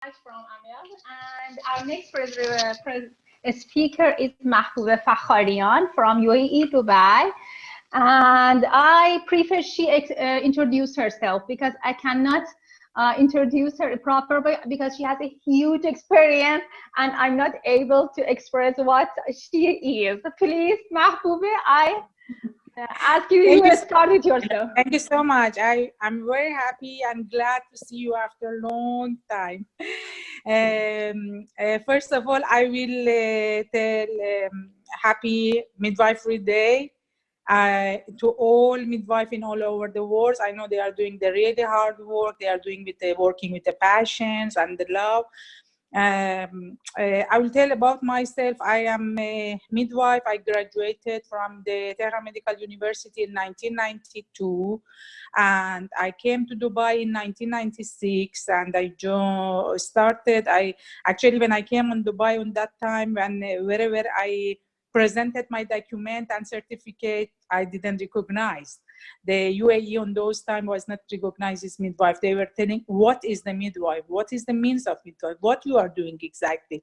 From Amiab, and our next speaker is Mahbobeh Fakharian from UAE, Dubai. And I prefer she introduce herself because I cannot introduce her properly because she has a huge experience and I'm not able to express what she is. Please, Mahbubeh, I ask you, Thank you you. start with yourself. Thank you so much. I'm very happy and glad to see you after a long time. First of all, I will tell happy Midwifery Day to all midwives in all over the world. I know they are doing the really hard work. They are doing working with the passions and the love. I will tell about myself. I am a midwife. I graduated from the Tehran Medical University in 1992, and I came to Dubai in 1996. And I started. I actually, when I came on Dubai on that time, when wherever I presented my document and certificate, I didn't recognize. The UAE on those time was not recognized as midwife. They were telling, what is the midwife? What is the means of midwife? What you are doing exactly?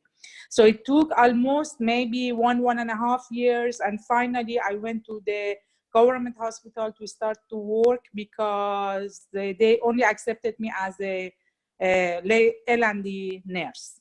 So it took almost maybe 1.5 years. And finally, I went to the government hospital to start to work because they only accepted me as a L&D nurse.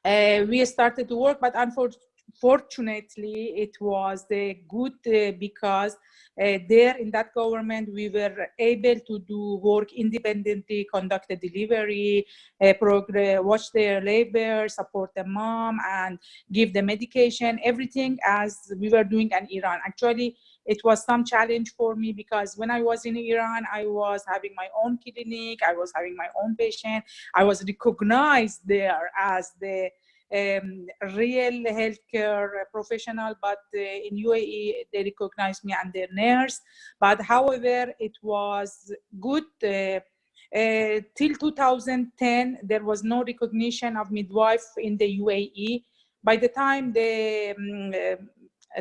We started to work, but unfortunately, it was good because there in that government, we were able to do work independently, conduct the delivery, watch their labor, support the mom, and give the medication, everything as we were doing in Iran. Actually, it was some challenge for me because when I was in Iran, I was having my own clinic, I was having my own patient, I was recognized there as the real healthcare professional, but in UAE they recognized me and their nurse. But however, it was good till 2010. There was no recognition of midwife in the UAE. By the time the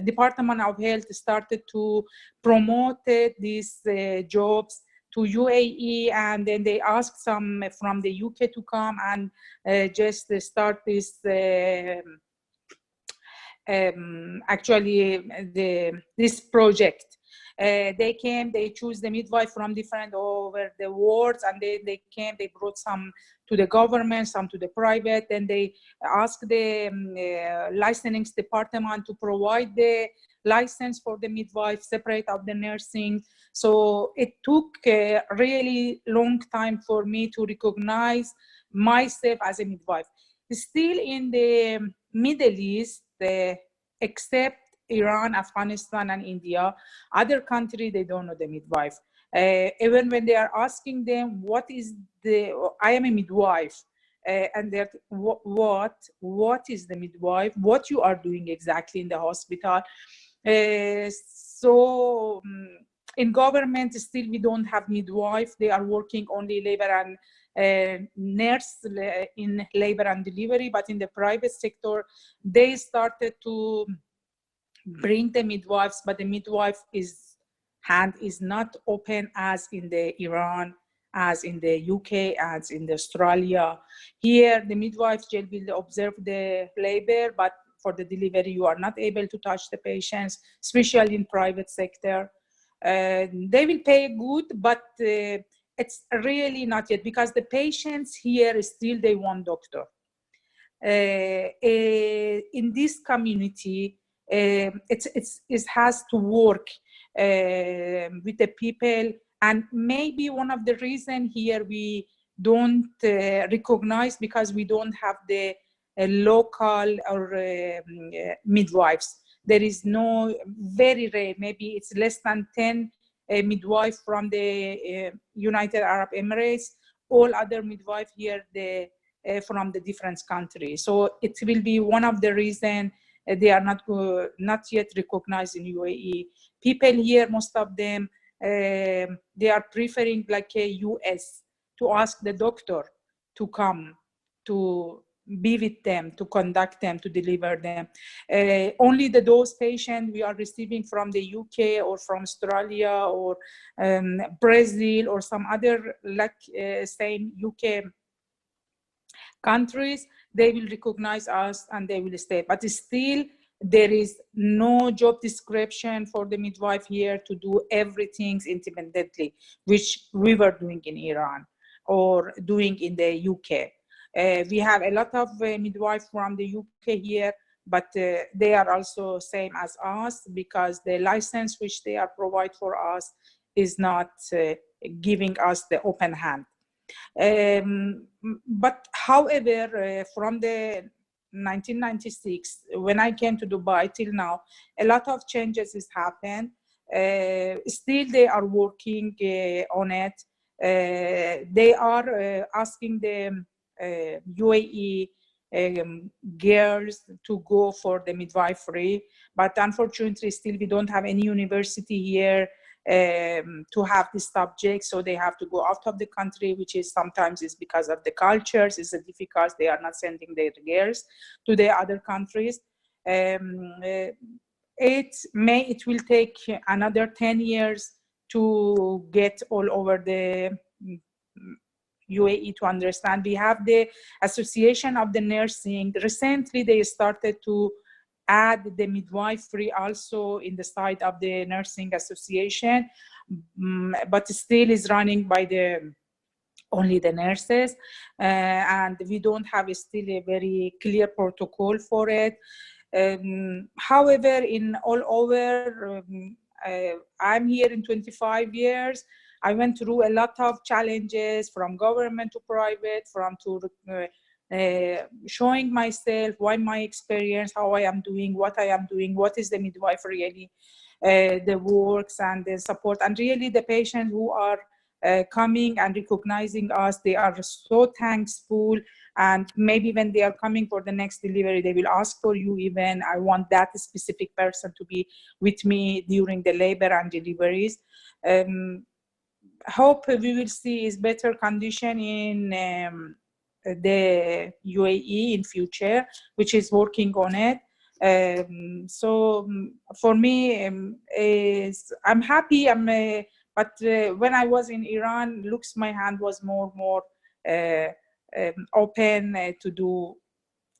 Department of Health started to promote these jobs to UAE, and then they asked some from the UK to come and just start this this project. They came, they choose the midwife from different over the world, and they came, they brought some to the government, some to the private, then they asked the licensing department to provide the license for the midwife separate of the nursing. So it took a really long time for me to recognize myself as a midwife. Still in the Middle East, except Iran, Afghanistan, and India, other countries, they don't know the midwife. Even when they are asking them, what is I am a midwife. And they're, what is the midwife? What you are doing exactly in the hospital? So in government, still we don't have midwife. They are working only labor and nurse in labor and delivery, but in the private sector, they started to bring the midwives, but the midwife hand is not open as in the Iran, as in the UK, as in the Australia. Here, the midwives will observe the labor, but for the delivery, you are not able to touch the patients, especially in private sector. They will pay good, but it's really not yet, because the patients here still, they want doctor. In this community, it has to work with the people, and maybe one of the reasons here we don't recognize because we don't have the local or midwives. There is no, very rare, maybe it's less than 10 midwives from the United Arab Emirates. All other midwives here, from the different countries. So it will be one of the reasons they are not yet recognized in UAE. People here, most of them, they are preferring like a US to ask the doctor to come to be with them, to conduct them, to deliver them. Only those patients we are receiving from the UK or from Australia or Brazil or some other, like same UK countries, they will recognize us and they will stay. But still, there is no job description for the midwife here to do everything independently, which we were doing in Iran or doing in the UK. We have a lot of midwives from the UK here, but they are also same as us, because the license which they are provide for us is not giving us the open hand. But however, from the 1996, when I came to Dubai till now, a lot of changes has happened. Still, they are working on it. They are asking the UAE girls to go for the midwifery, but unfortunately, still we don't have any university here to have this subject, so they have to go out of the country, which is sometimes is because of the cultures. It's difficult. They are not sending their girls to the other countries. It will take another 10 years to get all over the UAE to understand. We have the Association of the Nursing. Recently, they started to add the midwifery also in the side of the Nursing Association, but still is running by only the nurses, and we don't have still a very clear protocol for it. However, in all over, I'm here in 25 years. I went through a lot of challenges, from government to private, from to showing myself, why my experience, how I am doing, what I am doing, what is the midwife really, the works and the support, and really the patients who are coming and recognizing us, they are so thankful. And maybe when they are coming for the next delivery, they will ask for you even, I want that specific person to be with me during the labor and deliveries. Hope we will see is better condition in the UAE in future, which is working on it. So for me, I'm happy. But when I was in Iran, looks my hand was more open to do.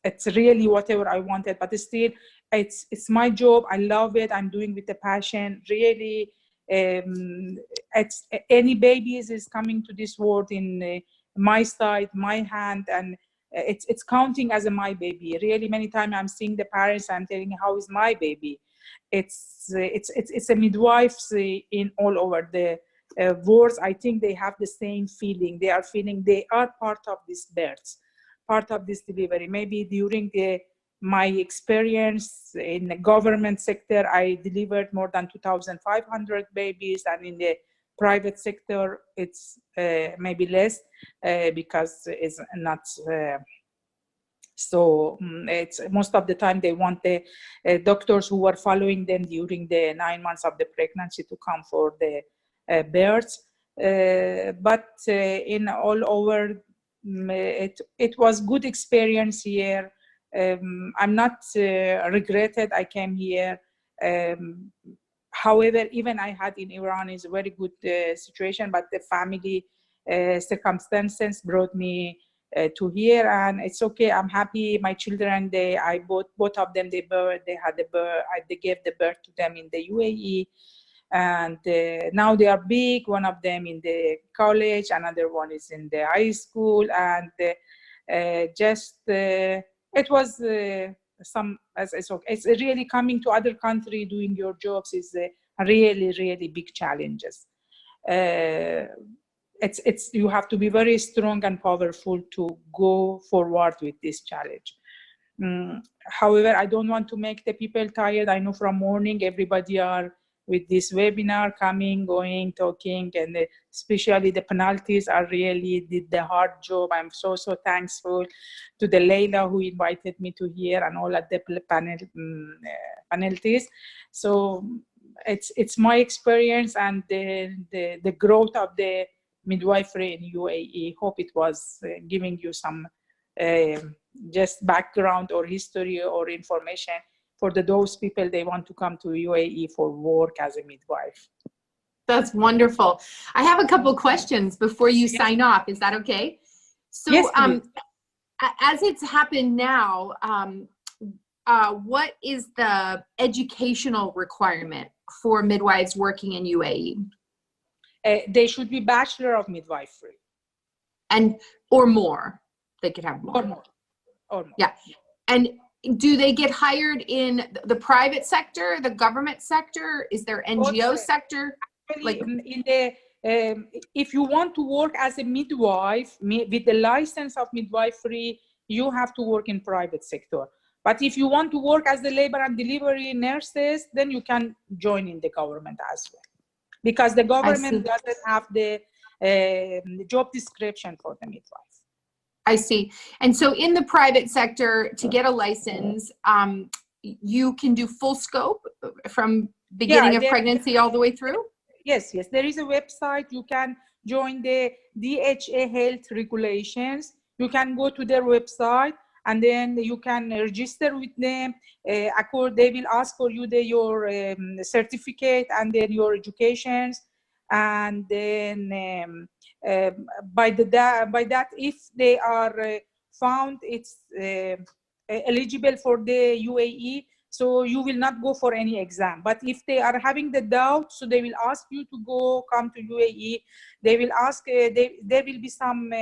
It's really whatever I wanted, but still, it's my job. I love it. I'm doing with the passion. Really, it's any babies is coming to this world in my side, my hand, and it's counting as my baby. Really, many times I'm seeing the parents. I'm telling, how is my baby? It's a midwives in all over the world. I think they have the same feeling. They are feeling they are part of this birth, part of this delivery. Maybe during my experience in the government sector, I delivered more than 2,500 babies, and in the private sector, it's maybe less because it's not. So it's most of the time they want the doctors who are following them during the 9 months of the pregnancy to come for the births. But in all over, it was good experience here. I'm not regretted I came here. However, even I had in Iran is a very good situation, but the family circumstances brought me to here, and it's okay. I'm happy. My children, both of them, they had the birth. They gave the birth to them in the UAE, and now they are big. One of them in the college, another one is in the high school, and it was it's okay. It's really coming to other country doing your jobs is really big challenges. It's you have to be very strong and powerful to go forward with this challenge. However, I don't want to make the people tired. I know from morning everybody are with this webinar, coming, going, talking, and especially the penalties are really did the hard job. I'm so thankful to the Leila who invited me to here and all of the penalties. So it's my experience and the growth of the midwifery in UAE. Hope it was giving you some just background or history or information for those people they want to come to UAE for work as a midwife. That's wonderful. I have a couple questions before you sign off. Is that okay? So yes, as it's happened now, what is the educational requirement for midwives working in UAE? They should be Bachelor of Midwifery. And, or more. They could have more. Or more. Or more. Yeah. And do they get hired in the private sector, the government sector? Is there NGO sector? Like in the, if you want to work as a midwife with the license of midwifery, you have to work in private sector. But if you want to work as the labor and delivery nurses, then you can join in the government as well. Because the government doesn't have the job description for the midwife. I see. And so in the private sector, to get a license, you can do full scope from beginning of pregnancy all the way through? Yes, yes. There is a website. You can join the DHA health regulations. You can go to their website and then you can register with them. They will ask for you your certificate and then your educations. And then by that, if they are found it's eligible for the UAE, so you will not go for any exam. But if they are having the doubt, so they will ask you to come to UAE. They will ask, there will be some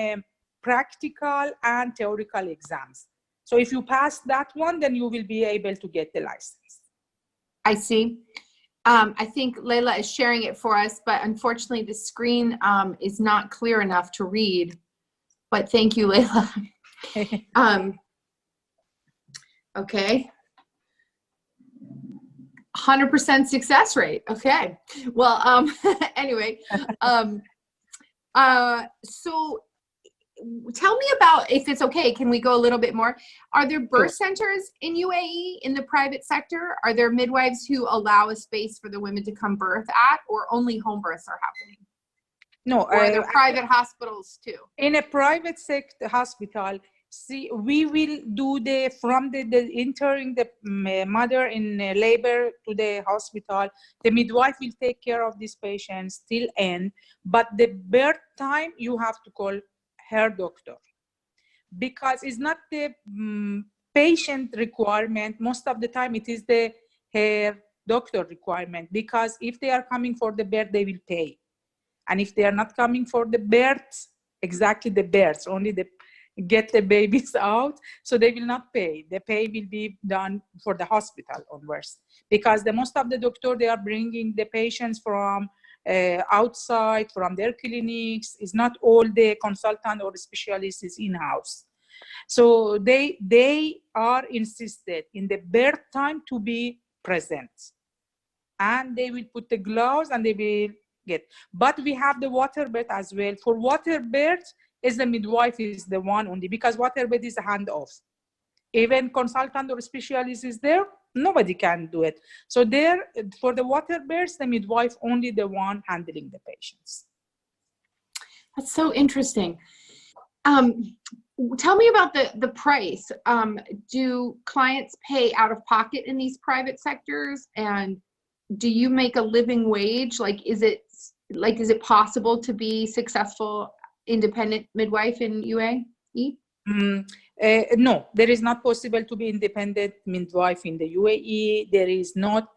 practical and theoretical exams. So if you pass that one, then you will be able to get the license. I see. I think Leila is sharing it for us, but unfortunately the screen is not clear enough to read. But thank you, Leila. Okay. 100% success rate. Okay. Well, anyway, so tell me about, if it's okay, can we go a little bit more? Are there birth centers in UAE in the private sector? Are there midwives who allow a space for the women to come birth at, or only home births are happening? No. Or are there private hospitals too? In a private sector hospital, see, we will do from the entering the mother in labor to the hospital, the midwife will take care of these patients till end, but the birth time you have to call her doctor, because it's not the patient requirement. Most of the time it is the her doctor requirement, because if they are coming for the birth, they will pay. And if they are not coming for the births, exactly the births, only the get the babies out, so they will not pay. The pay will be done for the hospital onwards, because the most of the doctor, they are bringing the patients from outside, from their clinics. Is not all the consultant or specialist is in-house. So they are insisted in the birth time to be present, and they will put the gloves and they will get. But we have the water birth as well. For water birth, is the midwife is the one only, because water birth is a handoff. Even consultant or specialist is there, nobody can do it. So there, for the water births, the midwife only the one handling the patients. That's so interesting. Tell me about the price. Do clients pay out of pocket in these private sectors? And do you make a living wage? Is it possible to be successful independent midwife in UAE? No, there is not possible to be independent midwife in the UAE. There is not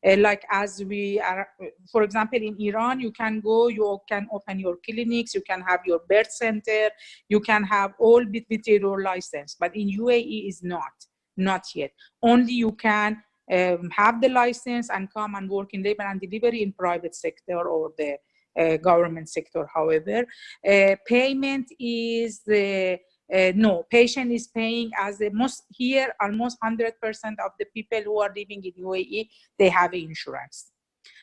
like as we are, for example, in Iran, you can go, you can open your clinics, you can have your birth center, you can have all with your license. But in UAE is not yet. Only you can have the license and come and work in labor and delivery in private sector or the government sector. However, payment is no, patient is paying as the most here. Almost 100% of the people who are living in UAE, they have insurance.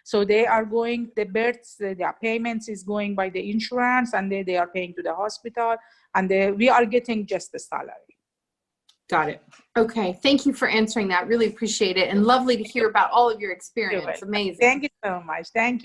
So they are going, the births, their payments is going by the insurance, and they are paying to the hospital, and we are getting just the salary. Got it. Okay. Thank you for answering that. Really appreciate it. And lovely to hear about all of your experience. Amazing. Thank you so much. Thank you.